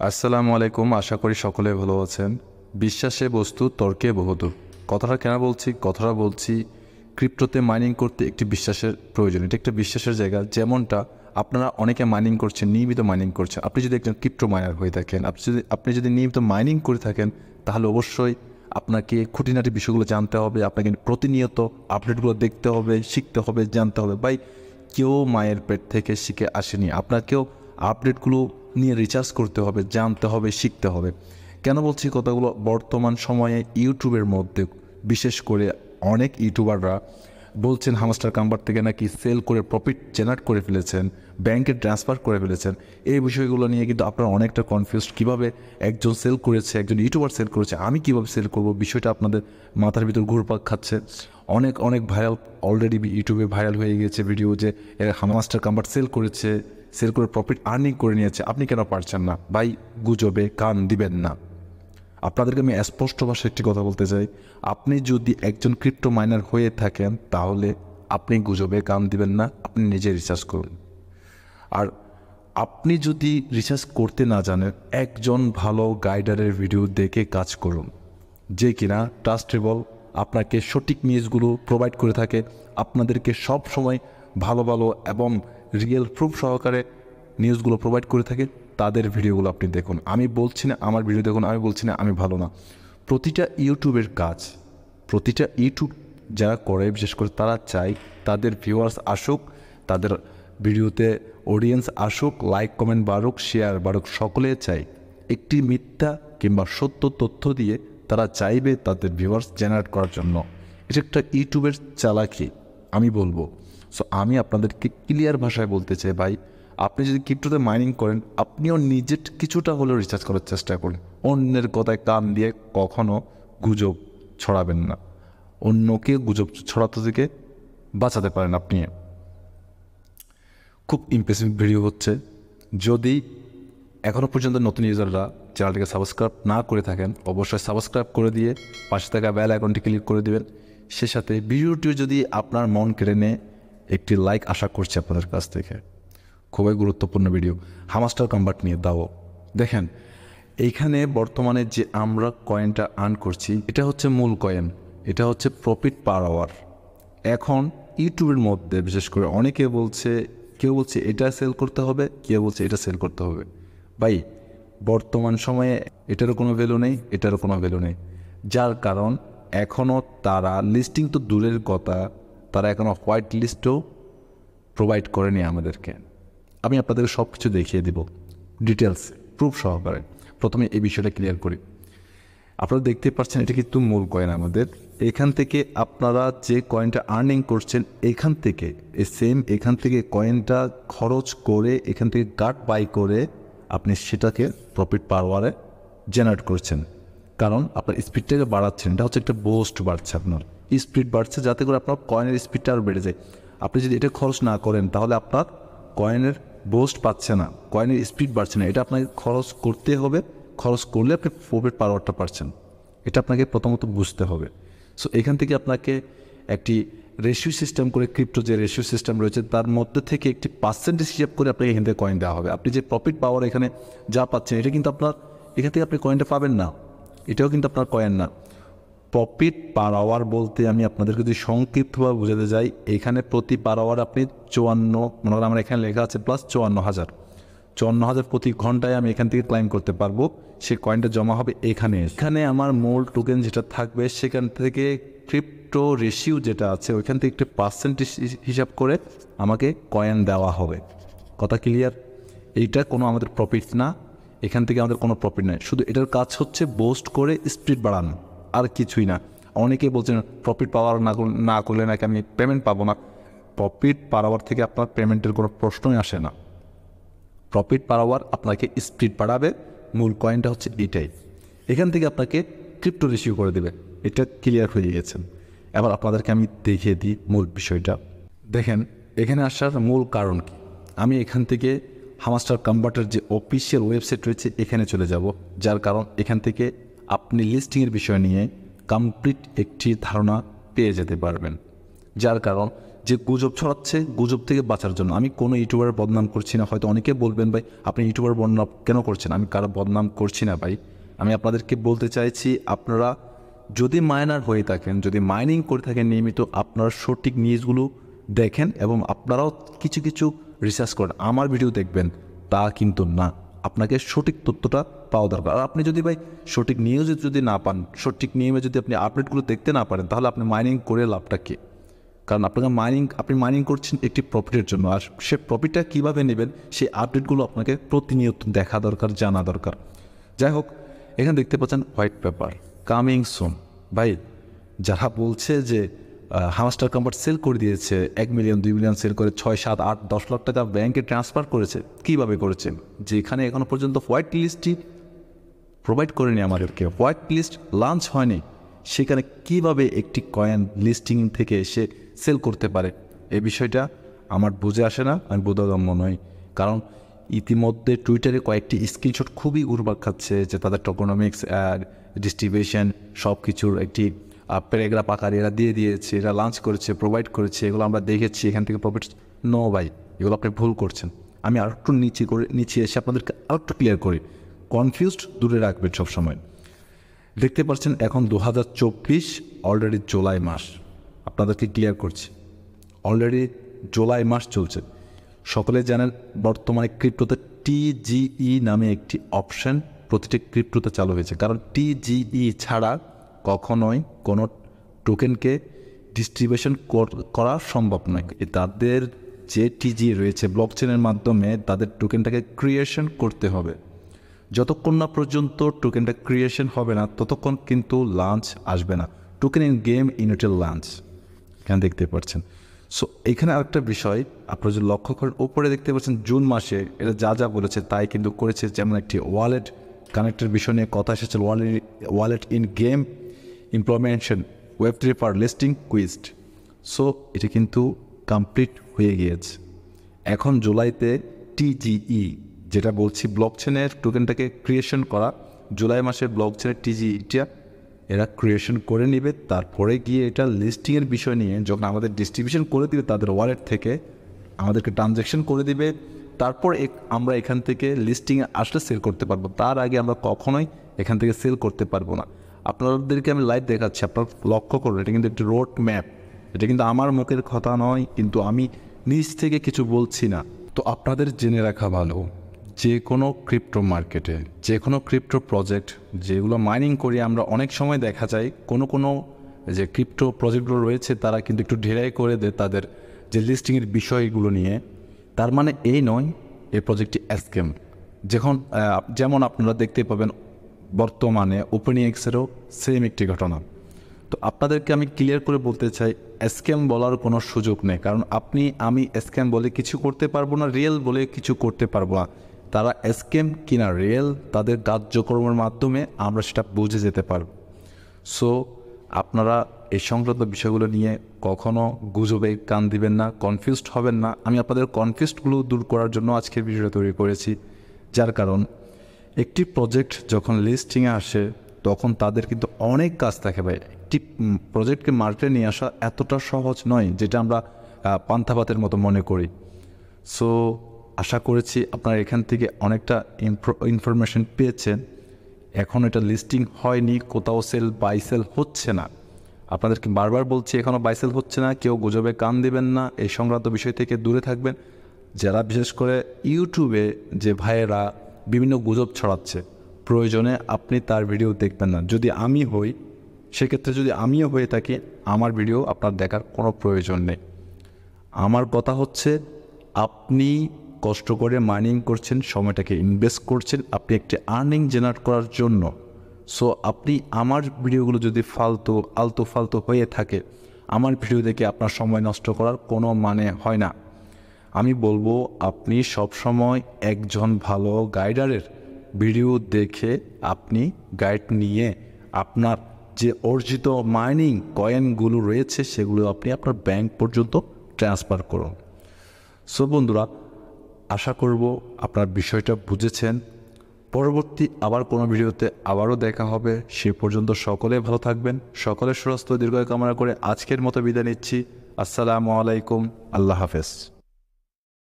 আসসালামু আলাইকুম। আশা করি সকলে ভালো আছেন। বিশ্বাসে বস্তু তর্কে বহুদূর। কথাটা কেন বলছি? কথাটা বলছি ক্রিপ্টোতে মাইনিং করতে একটি বিশ্বাসের প্রয়োজন। এটা একটা বিশ্বাসের জায়গা। যেমনটা আপনারা অনেকে মাইনিং করছেন, নিয়মিত মাইনিং করছেন। আপনি যদি একজন ক্রিপ্টো মাইনার হয়ে থাকেন, আপনি যদি নিয়মিত মাইনিং করে থাকেন, তাহলে অবশ্যই আপনাকে খুঁটিনাটি বিষয়গুলো জানতে হবে। আপনাকে প্রতিনিয়ত আপডেটগুলো দেখতে হবে, শিখতে হবে, জানতে হবে। ভাই, কেউ মায়ের পেট থেকে শিখে আসেনি। আপনাকেও আপডেটগুলো নিয়ে রিচার্জ করতে হবে, জানতে হবে, শিখতে হবে। কেন বলছি কথাগুলো? বর্তমান সময়ে ইউটিউবের মধ্যে বিশেষ করে অনেক ইউটিউবাররা বলছেন হামস্টার কাম্বার থেকে নাকি সেল করে প্রফিট জেনারেট করে ফেলেছেন, ব্যাংকে ট্রান্সফার করে ফেলেছেন। এই বিষয়গুলো নিয়ে কিন্তু আপনারা অনেকটা কনফিউজড। কীভাবে একজন সেল করেছে, একজন ইউটিউবার সেল করেছে, আমি কীভাবে সেল করব, বিষয়টা আপনাদের মাথার ভিতর ঘুরপাক খাচ্ছে। অনেক অনেক ভাইরাল, অলরেডি ইউটিউবে ভাইরাল হয়ে গিয়েছে ভিডিও যে এরা হামস্টার কাম্বার সেল করেছে, সেল করে প্রফিট আর্নিং করে নিয়েছে। আপনি কেন পারছেন না? ভাই, গুজবে কান দিবেন না। আপনাদেরকে আমি স্পষ্ট ভাষায় একটি কথা বলতে চাই, আপনি যদি একজন ক্রিপ্টো মাইনার হয়ে থাকেন তাহলে আপনি গুজবে কান দিবেন না, আপনি নিজে রিসার্চ করুন। আর আপনি যদি রিসার্চ করতে না জানেন, একজন ভালো গাইডারের ভিডিও দেখে কাজ করুন, যে কিনা ট্রাস্টেবল, আপনাকে সঠিক নিউজগুলো প্রোভাইড করে থাকে, আপনাদেরকে সব সময় ভালো ভালো এবং রিয়েল প্রুফ সহকারে নিউজগুলো প্রোভাইড করে থাকে। তাদের ভিডিওগুলো আপনি দেখুন। আমি বলছি না আমার ভিডিও দেখুন, আমি বলছি না আমি ভালো না। প্রতিটা ইউটিউবের কাজ, প্রতিটা ইউটিউব যারা করে, বিশেষ করে তারা চায় তাদের ভিউয়ার্স আসুক, তাদের ভিডিওতে অডিয়েন্স আসুক, লাইক কমেন্ট বাড়ুক, শেয়ার বাড়ুক, সকলে চাই। একটি মিথ্যা কিংবা সত্য তথ্য দিয়ে তারা চাইবে তাদের ভিউয়ার্স জেনারেট করার জন্য। এটা একটা ইউটিউবের চালাকি আমি বলবো। সো আমি আপনাদেরকে ক্লিয়ার ভাষায় বলতে চাই, ভাই, আপনি যদি ক্রিপ্টোতে মাইনিং করেন, আপনিও নিজের কিছুটা হলেও রিসার্চ করার চেষ্টা করুন। অন্যের কথায় কান দিয়ে কখনো গুজব ছড়াবেন না। অন্যকে গুজব ছড়াতে থেকে বাঁচাতে পারেন আপনি। খুব ইমপ্রেসিভ ভিডিও হচ্ছে। যদি এখনও পর্যন্ত নতুন ইউজাররা চ্যানেলটিকে সাবস্ক্রাইব না করে থাকেন, অবশ্যই সাবস্ক্রাইব করে দিয়ে পাশে থাকা বেল আইকনটি ক্লিক করে দেবেন। সে সাথে ভিডিওটি যদি আপনার মন কেড়ে নেয়, একটি লাইক আশা করছি আপনাদের কাছ থেকে। খুবই গুরুত্বপূর্ণ ভিডিও, হামস্টার কম্বাট নিয়ে দাও। দেখেন, এইখানে বর্তমানে যে আমরা কয়েনটা আর্ন করছি, এটা হচ্ছে মূল কয়েন, এটা হচ্ছে প্রফিট পার আওয়ার। এখন ইউটিউবের মধ্যে বিশেষ করে অনেকে বলছে, কেউ বলছে এটা সেল করতে হবে, কেউ বলছে এটা সেল করতে হবে। ভাই, বর্তমান সময়ে এটারও কোনো ভ্যালু নেই, এটারও কোনো ভ্যালু নেই। যার কারণ এখনও তারা লিস্টিং তো দূরের কথা, তারা এখনও হোয়াইট লিস্টও প্রোভাইড করেনি আমাদেরকে। আমি আপনাদের সব কিছু দেখিয়ে দিব ডিটেলস প্রুফ সহকারে। প্রথমে এই বিষয়টা ক্লিয়ার করি। আপনারা দেখতে পাচ্ছেন এটা কিন্তু মূল কয়েন আমাদের। এখান থেকে আপনারা যে কয়েনটা আর্নিং করছেন, এখান থেকে এখান থেকে কয়েনটা খরচ করে, এখান থেকে গার্ড বাই করে আপনি সেটাকে প্রফিট পার আওয়ারে জেনারেট করছেন। কারণ আপনার স্পিডটাকে বাড়াচ্ছেন, এটা হচ্ছে একটা বুস্ট বাড়ছে, আপনার স্পিড বাড়ছে যাতে করে আপনার কয়েনের স্পিডটা আরও বেড়ে যায়। আপনি যদি এটা খরচ না করেন তাহলে আপনার কয়েনের বুস্ট পাচ্ছে না, কয়েনের স্পিড বাড়ছে না। এটা আপনাকে খরচ করতে হবে, খরচ করলে আপনি প্রফিট পার আওয়ারটা পাচ্ছেন। এটা আপনাকে প্রথমত বুঝতে হবে। সো এখান থেকে আপনাকে একটি রেশিও সিস্টেম করে, ক্রিপ্টো যে রেশিও সিস্টেম রয়েছে তার মধ্যে থেকে একটি পার্সেন্টেজ হিসাব করে আপনাকে এখান থেকে কয়েন দেওয়া হবে। আপনি যে প্রফিট পাওয়ার এখানে যা পাচ্ছেন, এটা কিন্তু আপনার এখান থেকে আপনি কয়েনটা পাবেন না, এটাও কিন্তু আপনার কয়েন না। প্রফিট পার আওয়ার বলতে আমি আপনাদেরকে যদি সংক্ষিপ্তভাবে বোঝাতে যাই, এখানে প্রতি পার আওয়ার আপনি 54, মনে করেন আমার এখানে লেখা আছে প্লাস 54,000 প্রতি ঘন্টায় আমি এখান থেকে ক্লাইম করতে পারবো। সে কয়েনটা জমা হবে এখানে। এখানে আমার মূল টোকেন যেটা থাকবে, সেখান থেকে ক্রিপ্টো রেশিও যেটা আছে ওইখান থেকে একটু পার্সেন্টেজ হিসাব করে আমাকে কয়েন দেওয়া হবে। কথা ক্লিয়ার? এইটা কোনো আমাদের প্রফিট না, এখান থেকে আমাদের কোনো প্রফিট নেই। শুধু এটার কাজ হচ্ছে বুস্ট করে স্পিড বাড়ানো, আর কিছুই না। অনেকেই বলছেন প্রফিট পাওয়ার না করলে নাকি আমি পেমেন্ট পাবো না। প্রফিট পার আওয়ার থেকে আপনার পেমেন্টের কোনো প্রশ্নই আসে না। প্রফিট পার আওয়ার আপনাকে স্পিড বাড়াবে, মূল কয়েনটা হচ্ছে এটাই। এখান থেকে আপনাকে ক্রিপ্টো রেশিও করে দেবে। এটা ক্লিয়ার হয়ে গিয়েছেন। এবার আপনাদেরকে আমি দেখিয়ে দিই মূল বিষয়টা। দেখেন, এখানে আসার মূল কারণ কি। আমি এখান থেকে হামস্টার কনভার্টার যে অফিসিয়াল ওয়েবসাইট রয়েছে এখানে চলে যাব। যার কারণ এখান থেকে আপনি লিস্টিংয়ের বিষয় নিয়ে কমপ্লিট একটি ধারণা পেয়ে যেতে পারবেন। যার কারণ যে গুজব ছড়াচ্ছে, গুজব থেকে বাঁচার জন্য। আমি কোনো ইউটিউবারের বদনাম করছি না। হয়তো অনেকে বলবেন ভাই আপনি ইউটিউবার বদনাম কেন করছেন? আমি কারো বদনাম করছি না ভাই। আমি আপনাদেরকে বলতে চাইছি, আপনারা যদি মাইনার হয়ে থাকেন, যদি মাইনিং করে থাকেন নিয়মিত, আপনারা সঠিক নিউজগুলো দেখেন এবং আপনারাও কিছু কিছু রিসার্চ করেন। আমার ভিডিও দেখবেন তা কিন্তু না, আপনাকে সঠিক তথ্যটা পাওয়া দরকার। আর আপনি যদি ভাই সঠিক নিউজ যদি না পান, সঠিক নিয়মে যদি আপনি আপডেটগুলো দেখতে না পারেন, তাহলে আপনি মাইনিং করে লাভটা কী? কারণ আপনি মাইনিং করছেন একটি প্রফিটের জন্য, আর সে প্রফিটটা কীভাবে নেবেন সেই আপডেটগুলো আপনাকে প্রতিনিয়ত দেখা দরকার, জানা দরকার। যাই হোক, এখানে দেখতে পাচ্ছেন হোয়াইট পেপার কামিং সুন। ভাই যারা বলছে যে হামাস্টার কম্পার্ট সেল করে দিয়েছে, 1 মিলিয়ন 2 মিলিয়ন সেল করে 6, 7, 8, 10 লাখ টাকা ব্যাংকে ট্রান্সফার করেছে, কীভাবে করেছে? যেখানে এখনও পর্যন্ত হোয়াইট লিস্টটি প্রোভাইড করেনি আমাদেরকে, হোয়াইট লিস্ট লঞ্চ হয়নি, সেখানে কিভাবে একটি কয়েন লিস্টিং থেকে সে সেল করতে পারে? এই বিষয়টা আমার বুঝে আসে না, আমি বোধগম্য নই। কারণ ইতিমধ্যে টুইটারে কয়েকটি স্ক্রিনশট খুবই ঘুরপাক খাচ্ছে যে তাদের টোকোনমিক্স ডিস্ট্রিবিউশন সব কিছুর একটি প্যারাগ্রাফ আকারে এরা দিয়ে দিয়েছে, এরা লঞ্চ করেছে, প্রোভাইড করেছে, এগুলো আমরা দেখেছি, এখান থেকে প্রফিট। নো ভাই, এগুলো আপনি ভুল করছেন। আমি আর একটু নিচে এসে আপনাদেরকে আর একটু ক্লিয়ার করি, কনফিউজড দূরে রাখবেন সবসময়। দেখতে পাচ্ছেন এখন 2024 অলরেডি জুলাই মাস, আপনাদেরকে ক্লিয়ার করছি, অলরেডি জুলাই মাস চলছে। সকলে জানেন বর্তমানে ক্রিপ্টোতে TGE নামে একটি অপশান প্রতিটি ক্রিপ্টোতে চালু হয়েছে। কারণ TGE ছাড়া কখনোই কোনো টোকেনকে ডিস্ট্রিবিউশন করা সম্ভব নয়। তাদের যে TGE রয়েছে ব্লকচেনের মাধ্যমে তাদের টোকেনটাকে ক্রিয়েশন করতে হবে। যতক্ষণ না পর্যন্ত টোকেনটা ক্রিয়েশন হবে না, ততক্ষণ কিন্তু লাঞ্চ আসবে না। টোকেন ইন গেম ইউনিটের লাঞ্চ এখানে দেখতে পাচ্ছেন। সো এখানে আরেকটা বিষয় আপনারা যদি লক্ষ্য করেন, ওপরে দেখতে পাচ্ছেন জুন মাসে এরা যা যা বলেছে তাই কিন্তু করেছে। যেমন একটি ওয়ালেট কানেক্টের বিষয় নিয়ে কথা এসেছে, wallet in game implementation, Web3 for listing quizzed. So এটা কিন্তু কমপ্লিট হয়ে গিয়েছে। এখন জুলাইতে TGE যেটা বলছি ব্লকচেনের টোকেনটাকে ক্রিয়েশন করা, জুলাই মাসে ব্লকচেনের TGEটা এরা ক্রিয়েশন করে নেবে। তারপরে গিয়ে এটা লিস্টিংয়ের বিষয় নিয়ে যখন আমাদের ডিস্ট্রিবিউশন করে দিবে তাদের ওয়ালেট থেকে, আমাদেরকে ট্রানজ্যাকশন করে দিবে, তারপর আমরা এখান থেকে লিস্টিংয়ে আসলে সেল করতে পারবো। তার আগে আমরা কখনোই এখান থেকে সেল করতে পারবো না। আপনাদেরকে আমি লাইভ দেখাচ্ছি, আপনারা লক্ষ্য করুন, এটা কিন্তু একটি রোড ম্যাপ। এটা কিন্তু আমার মুখের কথা নয়, কিন্তু আমি নিজ থেকে কিছু বলছি না। তো আপনাদের জেনে রাখা ভালো, যে কোনো ক্রিপ্টো মার্কেটে যে কোনো ক্রিপ্টো প্রজেক্ট যেগুলো মাইনিং করি আমরা, অনেক সময় দেখা যায় কোনো যে ক্রিপ্টো প্রজেক্টগুলো রয়েছে তারা কিন্তু একটু ঢেরাই করে দেয় তাদের যে লিস্টিংয়ের বিষয়গুলো নিয়ে। তার মানে এই নয় এই প্রজেক্টটি স্ক্যাম। যেমন আপনারা দেখতে পাবেন বর্তমানে OpenX-এরও সেম একটি ঘটনা। তো আপনাদেরকে আমি ক্লিয়ার করে বলতে চাই, স্ক্যাম বলার কোনো সুযোগ নেই। কারণ আমি স্ক্যাম বলে কিছু করতে পারবো না, রিয়েল বলে কিছু করতে পারবো না। তারা স্ক্যাম কিনা রিয়েল, তাদের কার্যক্রমের মাধ্যমে আমরা সেটা বুঝে যেতে পারব। সো আপনারা এই সংক্রান্ত বিষয়গুলো নিয়ে কখনো গুজবে কান দিবেন না, কনফিউজড হবেন না। আমি আপনাদের কনফিউজডগুলো দূর করার জন্য আজকের ভিডিওটা তৈরি করেছি। যার কারণ একটি প্রজেক্ট যখন লিস্টিংয়ে আসে তখন তাদের কিন্তু অনেক কাজ থাকে ভাই। একটি প্রজেক্টকে মার্কেটে নিয়ে আসা এতটা সহজ নয় যেটা আমরা পান্তা ভাতের মতো মনে করি। সো আশা করেছি আপনারা এখান থেকে অনেকটা ইনফরমেশন পেয়েছেন। এখন এটা লিস্টিং হয়নি, কোথাও বাই সেল হচ্ছে না। আপনাদেরকে বারবার বলছি এখনও বাই সেল হচ্ছে না, কেউ গুজবে কান দেবেন না, এই সংক্রান্ত বিষয় থেকে দূরে থাকবেন। যারা বিশেষ করে ইউটিউবে যে ভাইয়েরা বিভিন্ন গুজব ছড়াচ্ছে, প্রয়োজনে আপনি তার ভিডিও দেখবেন না। যদি আমি হই, সেক্ষেত্রে যদি আমিও হয়ে থাকি, আমার ভিডিও আপনার দেখার কোনো প্রয়োজন নেই। আমার কথা হচ্ছে, আপনি কষ্ট করে মাইনিং করছেন, সময়টাকে ইনভেস্ট করছেন আপনি একটি আর্নিং জেনারেট করার জন্য। সো আপনি আমার ভিডিওগুলো যদি আলতু ফালতু হয়ে থাকে, আমার ভিডিও দেখে আপনার সময় নষ্ট করার কোনো মানে হয় না। আমি বলবো আপনি সবসময় একজন ভালো গাইডারের ভিডিও দেখে আপনি গাইড নিয়ে আপনার যে অর্জিত মাইনিং কয়েনগুলো রয়েছে সেগুলো আপনি আপনার ব্যাংক পর্যন্ত ট্রান্সফার করুন। সো বন্ধুরা, আশা করব আপনার বিষয়টা বুঝেছেন। পরবর্তী আবার কোনো ভিডিওতে আবারও দেখা হবে। সে পর্যন্ত সকলে ভালো থাকবেন, সকলের সুস্বাস্থ্য দীর্ঘায়ু কামনা করে আজকের মতো বিদায় নিচ্ছি। আসসালামু আলাইকুম, আল্লাহ হাফেজ।